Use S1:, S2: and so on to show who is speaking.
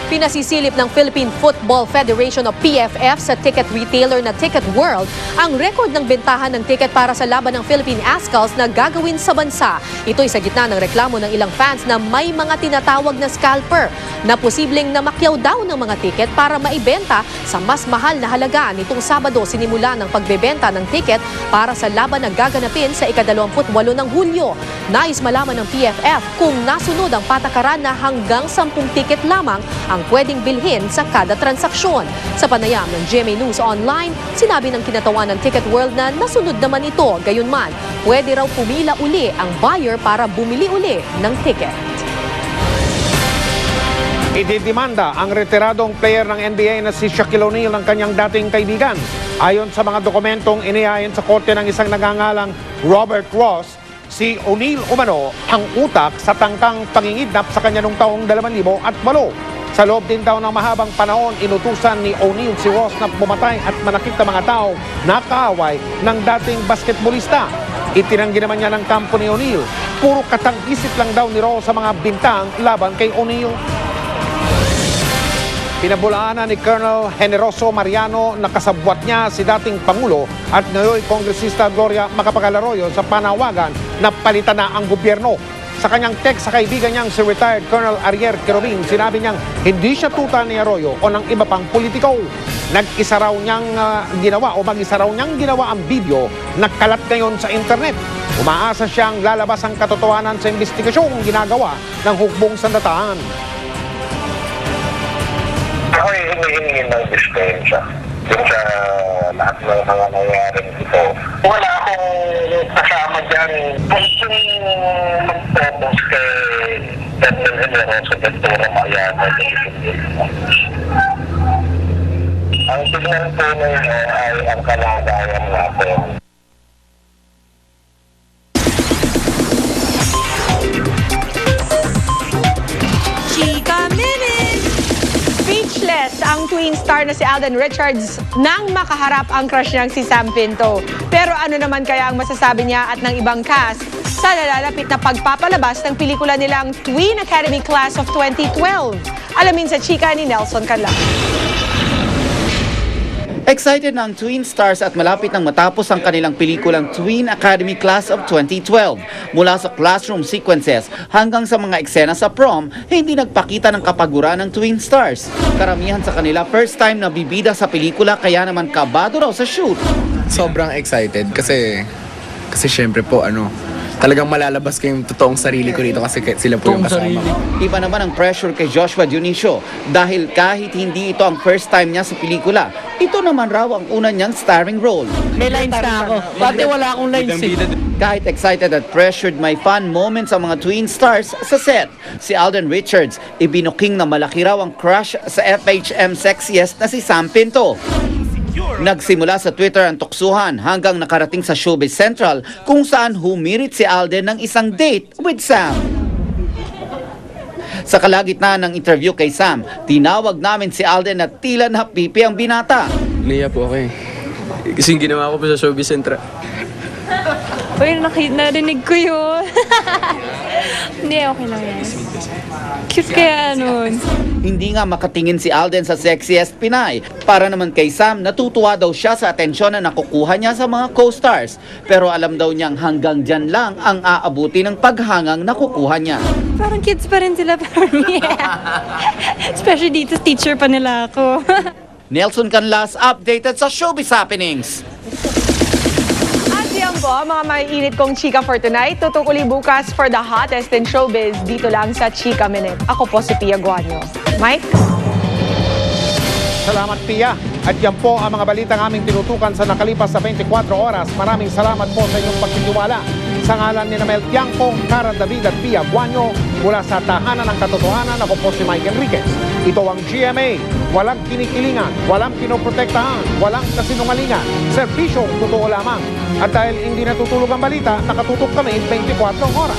S1: Pinasisilip ng Philippine Football Federation o PFF sa ticket retailer na Ticket World ang record ng bentahan ng ticket para sa laban ng Philippine Ascals na gagawin sa bansa. Ito'y sa gitna ng reklamo ng ilang fans na may mga tinatawag na scalper na posibleng namakyaw daw ng mga ticket para maibenta sa mas mahal na halaga. Nitong Sabado, sinimula ng pagbebenta ng ticket para sa laban na gaganapin sa ika-28 ng Hulyo. Nais malaman ng PFF kung nasunod ang patakaran na hanggang 10 ticket lamang ang pwedeng bilhin sa kada transaksyon. Sa panayam ng GMA News Online, sinabi ng kinatawan ng Ticket World na nasunod naman ito. Gayunman, pwede raw pumila uli ang buyer para bumili uli ng ticket.
S2: Ididimanda ang retiradong player ng NBA na si Shaquille O'Neal ng kanyang dating kaibigan. Ayon sa mga dokumentong inihain sa korte ng isang nagangalang Robert Ross, si O'Neal umano ang utak sa tangkang pangingidnap sa kanya noong taong 2008. Sa loob din daw ng mahabang panahon, inutusan ni O'Neal si Ross na pumatay at manakit na mga tao na kaaway ng dating basketbolista. Itinanggi naman niya ng kampo ni O'Neal. Puro katang-isip lang daw ni Ross sa mga bintang laban kay O'Neal. Pinabulaanan ni Colonel Generoso Mariano na kasabwat niya si dating Pangulo at ngayon Kongresista Gloria Macapagal Arroyo sa panawagan na palitan na ang gobyerno. Sa kanyang text sa kaibigan niyang si retired Colonel Ariel Querubin, sinabi niyang hindi siya tuta ni Arroyo o ng iba pang politiko. Mag-isa raw niyang ginawa ang video na kalat ngayon sa internet. Umaasa siyang lalabas ang katotohanan sa investigasyong ginagawa ng hukbong sandataan.
S3: Ako'y hinihingi ng dispensya dun sa lahat ng mga nangyaring ito. Wala akong kasama dyan. Kung mag-focus kay Colonel Generoso Ventura Mariano, ang tignan po ninyo ay ang kalagayan natin.
S1: Speechless ang twin star na si Alden Richards nang makaharap ang crush niyang si Sam Pinto. Pero ano naman kaya ang masasabi niya at ng ibang cast sa nalalapit na pagpapalabas ng pelikula nilang Twin Academy Class of 2012? Alamin sa chika ni Nelson Canla.
S4: Excited na ang Twin Stars at malapit nang matapos ang kanilang pelikulang Twin Academy Class of 2012. Mula sa classroom sequences hanggang sa mga eksena sa prom, hindi nagpakita ng kapaguran ng Twin Stars. Karamihan sa kanila first time na bibida sa pelikula kaya naman kabado raw sa shoot.
S5: Sobrang excited kasi syempre po talagang malalabas ko yung totoong sarili ko dito kasi sila po yung kasama ko.
S4: Iba naman ang pressure kay Joshua Dionisio dahil kahit hindi ito ang first time niya sa pelikula, ito naman raw ang una niyang starring role.
S6: May lines na ako. Dati wala akong lines eh.
S4: Kahit excited at pressured, may fun moments ang mga twin stars sa set. Si Alden Richards, ibinuking na malaki raw ang crush sa FHM sexiest na si Sam Pinto. Nagsimula sa Twitter ang tuksuhan hanggang nakarating sa Showbiz Central kung saan humirit si Alden ng isang date with Sam. Sa kalagitnaan ng interview kay Sam, tinawag namin si Alden na tila napipi ang binata.
S5: Niya po ako eh. Kasi ginawa ko po sa Showbiz Central.
S7: Uy, narinig ko yun. Hindi, okay lang yan. Cute kaya nun.
S4: Hindi nga makatingin si Alden sa sexiest Pinay. Para naman kay Sam, natutuwa daw siya sa atensyon na nakukuha niya sa mga co-stars. Pero alam daw niyang hanggang dyan lang ang aabuti ng paghangang nakukuha niya.
S7: Parang kids pa rin sila for me. Especially dito, teacher pa nila ako.
S4: Nelson Canlas, updated sa Showbiz Happenings.
S1: Yan po, mga maiinit kong chika for tonight. Tutukuli bukas for the hottest in showbiz dito lang sa Chika Minute. Ako po si Pia Guanyo. Mike?
S2: Salamat, Pia. At yan po ang mga balitang aming tinutukan sa nakalipas sa 24 oras. Maraming salamat po sa inyong pagtitiwala. Sa ngalan ni Mel Tiangco, Cara David at Pia Guanyo, mula sa Tahanan ng Katotohanan, ako po si Mike Enriquez. Ito ang GMA. Walang kinikilingan, walang pinoprotektahan, walang kasinungalingan. Serbisyong totoo lamang. At dahil hindi natutulog ang balita, nakatutok kami 24 oras.